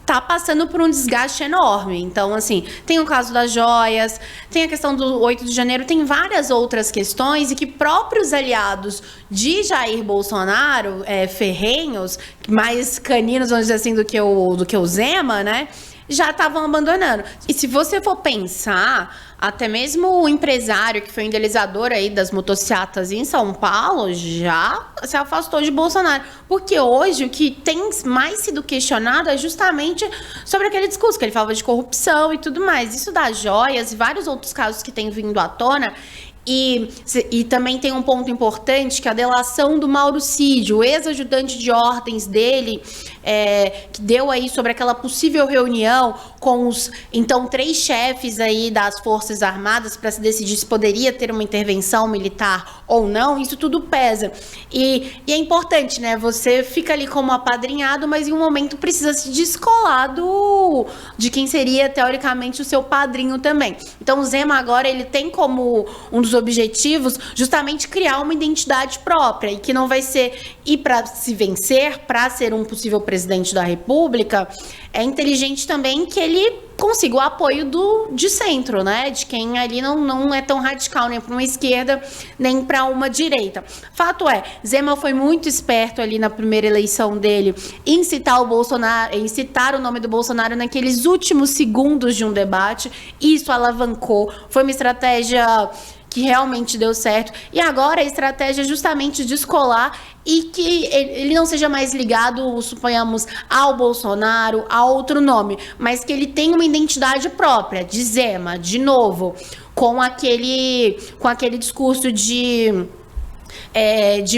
tá passando por um desgaste enorme. Então, assim, tem o caso das joias, tem a questão do 8 de janeiro, tem várias outras questões e que próprios aliados de Jair Bolsonaro, ferrenhos, mais caninos, vamos dizer assim, do que o Zema, né, já estavam abandonando. E se você for pensar, até mesmo o empresário que foi idealizador aí das motocicletas em São Paulo já se afastou de Bolsonaro. Porque hoje o que tem mais sido questionado é justamente sobre aquele discurso que ele falava de corrupção e tudo mais. Isso das joias e vários outros casos que têm vindo à tona. E também tem um ponto importante, que é a delação do Mauro Cid, o ex-ajudante de ordens dele, que deu aí sobre aquela possível reunião com os, então, 3 chefes aí das Forças Armadas para se decidir se poderia ter uma intervenção militar ou não. Isso tudo pesa. E é importante, né? Você fica ali como apadrinhado, mas em um momento precisa se descolar de quem seria, teoricamente, o seu padrinho também. Então, o Zema agora, ele tem como um dos objetivos justamente criar uma identidade própria e que não vai ser ir para se vencer, para ser um possível presidente da República. É inteligente também que ele consiga o apoio de centro, né? De quem ali não é tão radical, nem para uma esquerda, nem para uma direita. Fato é, Zema foi muito esperto ali na primeira eleição dele em citar o Bolsonaro, em citar o nome do Bolsonaro naqueles últimos segundos de um debate. Isso alavancou, foi uma estratégia que realmente deu certo. E agora a estratégia é justamente descolar e que ele não seja mais ligado, suponhamos, ao Bolsonaro, a outro nome, mas que ele tenha uma identidade própria, de Zema, de novo, com aquele discurso de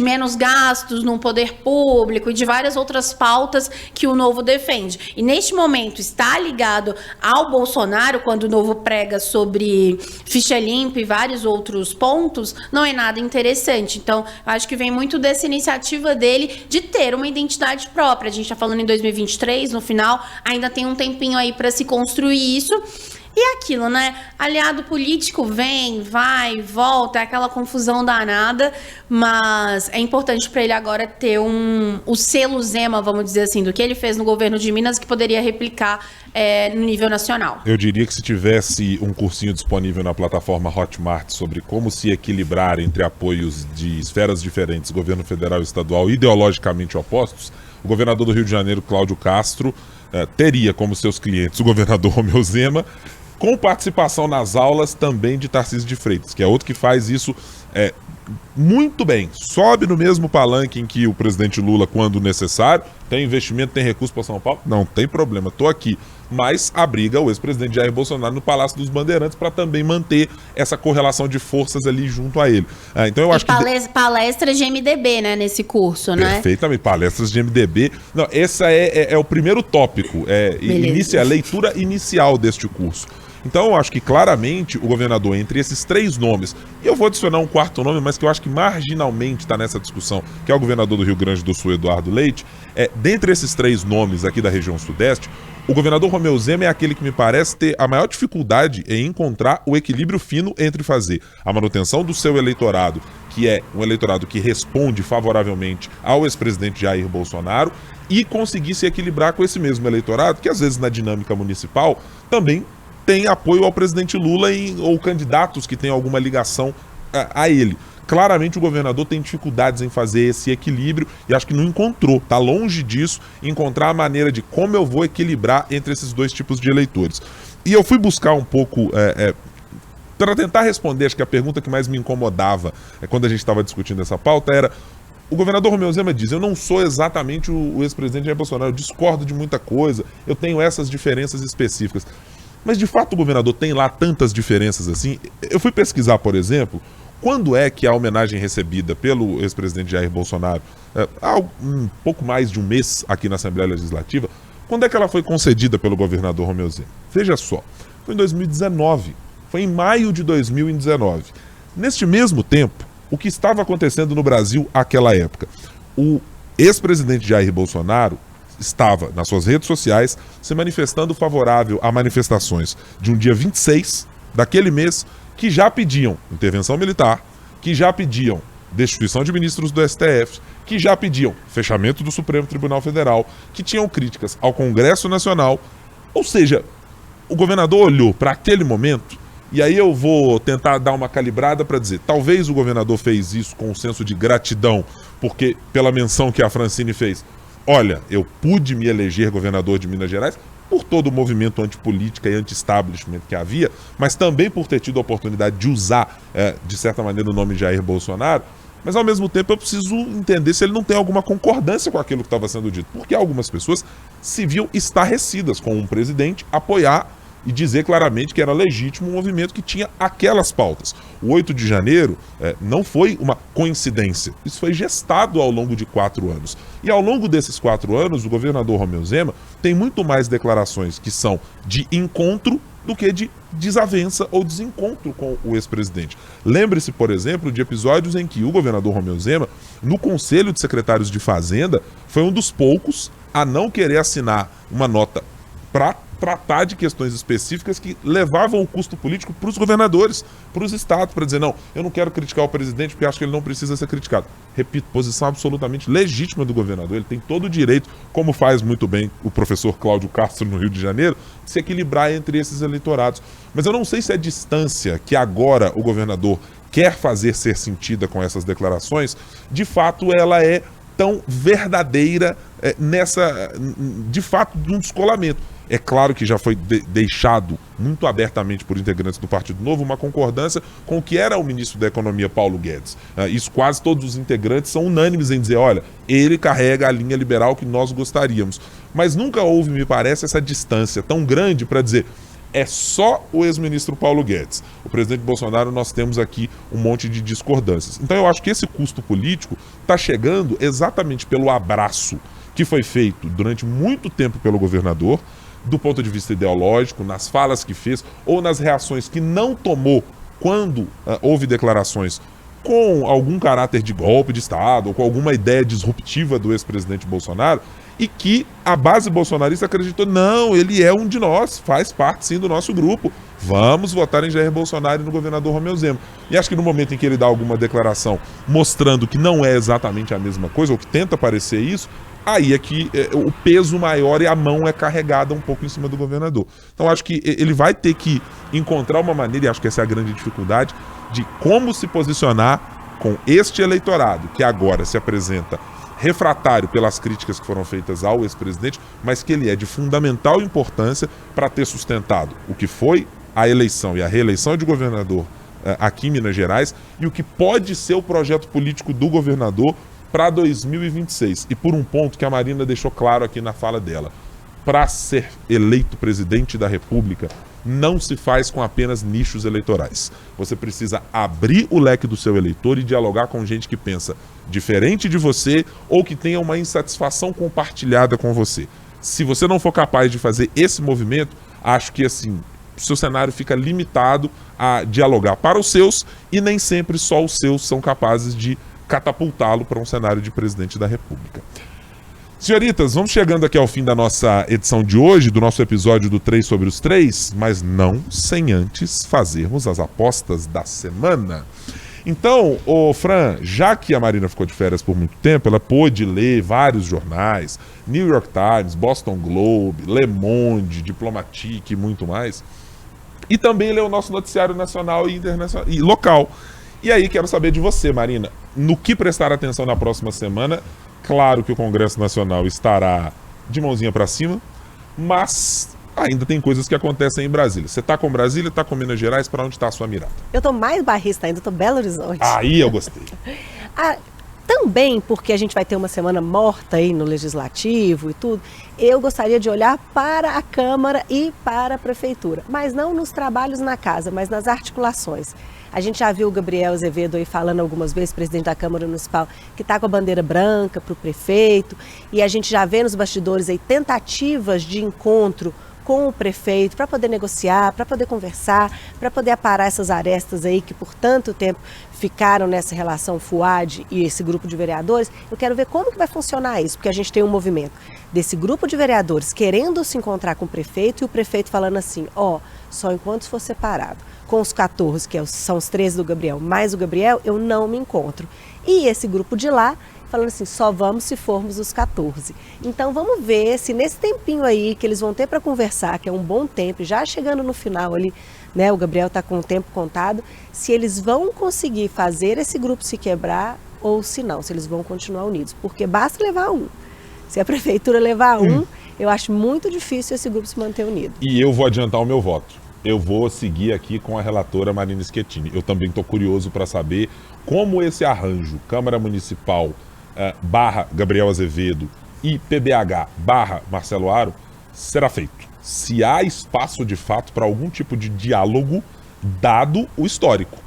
menos gastos no poder público e de várias outras pautas que o Novo defende. E neste momento está ligado ao Bolsonaro, quando o Novo prega sobre ficha limpa e vários outros pontos, não é nada interessante. Então, acho que vem muito dessa iniciativa dele de ter uma identidade própria. A gente está falando em 2023, no final, ainda tem um tempinho aí para se construir isso. E aquilo, né? Aliado político vem, vai, volta, é aquela confusão danada, mas é importante para ele agora ter o selo Zema, vamos dizer assim, do que ele fez no governo de Minas, que poderia replicar no nível nacional. Eu diria que se tivesse um cursinho disponível na plataforma Hotmart sobre como se equilibrar entre apoios de esferas diferentes, governo federal e estadual, ideologicamente opostos, o governador do Rio de Janeiro, Cláudio Castro, teria como seus clientes o governador Romeu Zema, com participação nas aulas também de Tarcísio de Freitas, que é outro que faz isso muito bem. Sobe no mesmo palanque em que o presidente Lula, quando necessário, tem investimento, tem recurso para São Paulo, não tem problema, estou aqui. Mas abriga o ex-presidente Jair Bolsonaro no Palácio dos Bandeirantes para também manter essa correlação de forças ali junto a ele. Então eu acho que palestras de MDB, né, nesse curso, né? Perfeitamente, palestras de MDB. Não, esse é o primeiro tópico, a leitura inicial deste curso. Então eu acho que claramente o governador, entre esses 3 nomes, e eu vou adicionar um 4º nome, mas que eu acho que marginalmente está nessa discussão, que é o governador do Rio Grande do Sul, Eduardo Leite, dentre esses 3 nomes aqui da região sudeste, o governador Romeu Zema é aquele que me parece ter a maior dificuldade em encontrar o equilíbrio fino entre fazer a manutenção do seu eleitorado, que é um eleitorado que responde favoravelmente ao ex-presidente Jair Bolsonaro, e conseguir se equilibrar com esse mesmo eleitorado, que às vezes na dinâmica municipal também tem apoio ao presidente Lula ou candidatos que têm alguma ligação a ele. Claramente o governador tem dificuldades em fazer esse equilíbrio e acho que não encontrou, está longe disso, encontrar a maneira de como eu vou equilibrar entre esses 2 tipos de eleitores. E eu fui buscar um pouco, para tentar responder, acho que a pergunta que mais me incomodava quando a gente estava discutindo essa pauta era: o governador Romeu Zema diz, eu não sou exatamente o ex-presidente Jair Bolsonaro, eu discordo de muita coisa, eu tenho essas diferenças específicas. Mas, de fato, o governador tem lá tantas diferenças assim? Eu fui pesquisar, por exemplo, quando é que a homenagem recebida pelo ex-presidente Jair Bolsonaro, há um pouco mais de um mês aqui na Assembleia Legislativa, quando é que ela foi concedida pelo governador Romeu Zema? Veja só, foi em 2019, foi em maio de 2019. Neste mesmo tempo, o que estava acontecendo no Brasil àquela época? O ex-presidente Jair Bolsonaro estava nas suas redes sociais se manifestando favorável a manifestações de um dia 26 daquele mês que já pediam intervenção militar, que já pediam destituição de ministros do STF, que já pediam fechamento do Supremo Tribunal Federal, que tinham críticas ao Congresso Nacional. Ou seja, o governador olhou para aquele momento, e aí eu vou tentar dar uma calibrada para dizer, talvez o governador fez isso com um senso de gratidão, porque pela menção que a Francine fez, olha, eu pude me eleger governador de Minas Gerais por todo o movimento antipolítica e anti-establishment que havia, mas também por ter tido a oportunidade de usar, de certa maneira, o nome de Jair Bolsonaro. Mas, ao mesmo tempo, eu preciso entender se ele não tem alguma concordância com aquilo que estava sendo dito. Porque algumas pessoas se viam estarrecidas com um presidente apoiar e dizer claramente que era legítimo um movimento que tinha aquelas pautas. O 8 de janeiro não foi uma coincidência. Isso foi gestado ao longo de 4 anos. E ao longo desses 4 anos, o governador Romeu Zema tem muito mais declarações que são de encontro do que de desavença ou desencontro com o ex-presidente. Lembre-se, por exemplo, de episódios em que o governador Romeu Zema, no Conselho de Secretários de Fazenda, foi um dos poucos a não querer assinar uma nota para tratar de questões específicas que levavam o custo político para os governadores, para os estados, para dizer, não, eu não quero criticar o presidente porque acho que ele não precisa ser criticado. Repito, posição absolutamente legítima do governador, ele tem todo o direito, como faz muito bem o professor Cláudio Castro no Rio de Janeiro, de se equilibrar entre esses eleitorados. Mas eu não sei se a distância que agora o governador quer fazer ser sentida com essas declarações, de fato ela é tão verdadeira de fato, de um descolamento. É claro que já foi deixado muito abertamente por integrantes do Partido Novo uma concordância com o que era o ministro da Economia, Paulo Guedes. Isso quase todos os integrantes são unânimes em dizer, olha, ele carrega a linha liberal que nós gostaríamos. Mas nunca houve, me parece, essa distância tão grande para dizer, é só o ex-ministro Paulo Guedes. O presidente Bolsonaro, nós temos aqui um monte de discordâncias. Então eu acho que esse custo político está chegando exatamente pelo abraço que foi feito durante muito tempo pelo governador, do ponto de vista ideológico, nas falas que fez, ou nas reações que não tomou quando houve declarações com algum caráter de golpe de Estado, ou com alguma ideia disruptiva do ex-presidente Bolsonaro, e que a base bolsonarista acreditou, não, ele é um de nós, faz parte sim do nosso grupo, vamos votar em Jair Bolsonaro e no governador Romeu Zema. E acho que no momento em que ele dá alguma declaração mostrando que não é exatamente a mesma coisa, ou que tenta parecer isso, aí é que o peso maior e a mão é carregada um pouco em cima do governador. Então acho que ele vai ter que encontrar uma maneira, e acho que essa é a grande dificuldade, de como se posicionar com este eleitorado, que agora se apresenta refratário pelas críticas que foram feitas ao ex-presidente, mas que ele é de fundamental importância para ter sustentado o que foi a eleição e a reeleição de governador aqui em Minas Gerais, e o que pode ser o projeto político do governador para 2026. E por um ponto que a Marina deixou claro aqui na fala dela, para ser eleito presidente da República, não se faz com apenas nichos eleitorais. Você precisa abrir o leque do seu eleitor e dialogar com gente que pensa diferente de você ou que tenha uma insatisfação compartilhada com você. Se você não for capaz de fazer esse movimento, acho que assim, o seu cenário fica limitado a dialogar para os seus, e nem sempre só os seus são capazes de catapultá-lo para um cenário de presidente da República. Senhoritas, vamos chegando aqui ao fim da nossa edição de hoje, do nosso episódio do 3 sobre os 3, mas não sem antes fazermos as apostas da semana. Então, Fran, já que a Marina ficou de férias por muito tempo, ela pôde ler vários jornais, New York Times, Boston Globe, Le Monde, Diplomatique e muito mais, e também ler o nosso noticiário nacional e internacional e local. E aí quero saber de você, Marina, no que prestar atenção na próxima semana. Claro que o Congresso Nacional estará de mãozinha para cima, mas ainda tem coisas que acontecem em Brasília. Você tá com Brasília, tá com Minas Gerais, para onde tá a sua mirada? Eu tô mais barrista ainda, tô Belo Horizonte. Aí eu gostei. Também porque a gente vai ter uma semana morta aí no Legislativo e tudo, eu gostaria de olhar para a Câmara e para a Prefeitura, mas não nos trabalhos na casa, mas nas articulações. A gente já viu o Gabriel Azevedo aí falando algumas vezes, presidente da Câmara Municipal, que está com a bandeira branca para o prefeito, e a gente já vê nos bastidores aí tentativas de encontro com o prefeito para poder negociar, para poder conversar, para poder aparar essas arestas aí que por tanto tempo ficaram nessa relação FUAD e esse grupo de vereadores. Eu quero ver como que vai funcionar isso, porque a gente tem um movimento desse grupo de vereadores querendo se encontrar com o prefeito e o prefeito falando assim, só enquanto for separado. Com os 14, que são os 13 do Gabriel, mais o Gabriel, eu não me encontro. E esse grupo de lá falando assim, só vamos se formos os 14. Então vamos ver se nesse tempinho aí que eles vão ter para conversar, que é um bom tempo, já chegando no final ali, né, o Gabriel está com o tempo contado, se eles vão conseguir fazer esse grupo se quebrar ou se não, se eles vão continuar unidos. Porque basta levar um. Se a prefeitura levar um, eu acho muito difícil esse grupo se manter unido. E eu vou adiantar o meu voto. Eu vou seguir aqui com a relatora Marina Schettini. Eu também estou curioso para saber como esse arranjo, Câmara Municipal barra Gabriel Azevedo e PBH barra Marcelo Aro, será feito. Se há espaço de fato para algum tipo de diálogo, dado o histórico.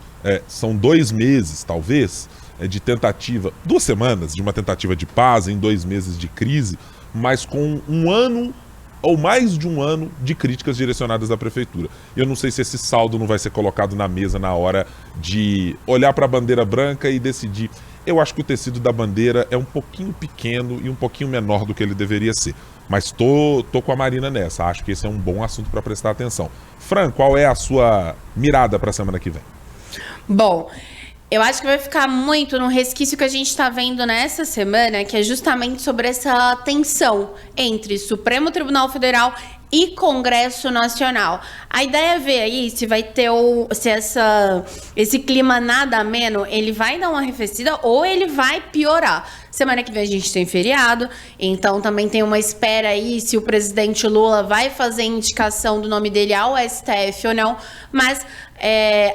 São 2 meses, talvez, de tentativa, 2 semanas de uma tentativa de paz em 2 meses de crise, mas com 1 ano ou mais de 1 ano de críticas direcionadas à prefeitura. Eu não sei se esse saldo não vai ser colocado na mesa na hora de olhar para a bandeira branca e decidir. Eu acho que o tecido da bandeira é um pouquinho pequeno e um pouquinho menor do que ele deveria ser. Mas tô com a Marina nessa. Acho que esse é um bom assunto para prestar atenção. Fran, qual é a sua mirada para a semana que vem? Bom, eu acho que vai ficar muito no resquício que a gente está vendo nessa semana, que é justamente sobre essa tensão entre Supremo Tribunal Federal e Congresso Nacional. A ideia é ver aí se vai ter esse clima nada ameno, ele vai dar uma arrefecida ou ele vai piorar. Semana que vem a gente tem feriado, então também tem uma espera aí se o presidente Lula vai fazer indicação do nome dele ao STF ou não, mas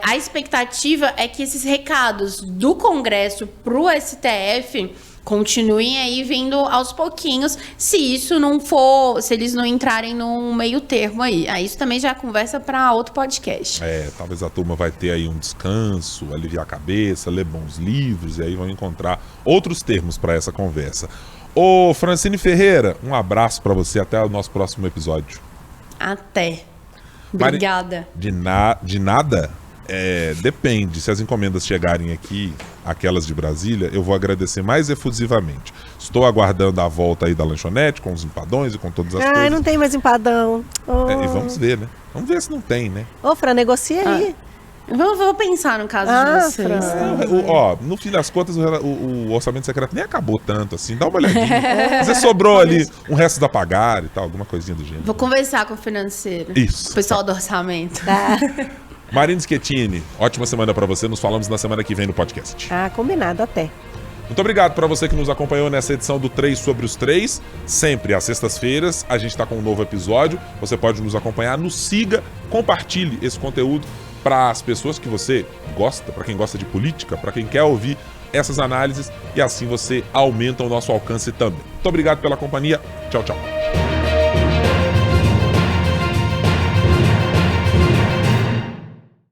a expectativa é que esses recados do Congresso para o STF continuem aí vindo aos pouquinhos, se isso não for, se eles não entrarem num meio termo aí. Aí isso também já conversa para outro podcast. Talvez a turma vai ter aí um descanso, aliviar a cabeça, ler bons livros, e aí vão encontrar outros termos para essa conversa. Ô, Francine Ferreira, um abraço para você, até o nosso próximo episódio. Até. Obrigada. De nada? Depende, se as encomendas chegarem aqui, aquelas de Brasília, eu vou agradecer mais efusivamente. Estou aguardando a volta aí da lanchonete, com os empadões e com todas as coisas. Não tem mais empadão. E vamos ver, né? Vamos ver se não tem, né? Fran, negocia aí. Vou pensar no caso de vocês. No fim das contas, o orçamento secreto nem acabou tanto assim. Dá uma olhadinha. Você sobrou ali um resto da pagar e tal, alguma coisinha do gênero. Vou conversar com o financeiro. Isso. O pessoal do orçamento. Marina Schettini, ótima semana para você. Nos falamos na semana que vem no podcast. Combinado, até. Muito obrigado para você que nos acompanhou nessa edição do 3 sobre os 3. Sempre às sextas-feiras a gente está com um novo episódio. Você pode nos acompanhar, nos siga, compartilhe esse conteúdo para as pessoas que você gosta, para quem gosta de política, para quem quer ouvir essas análises, e assim você aumenta o nosso alcance também. Muito obrigado pela companhia. Tchau, tchau.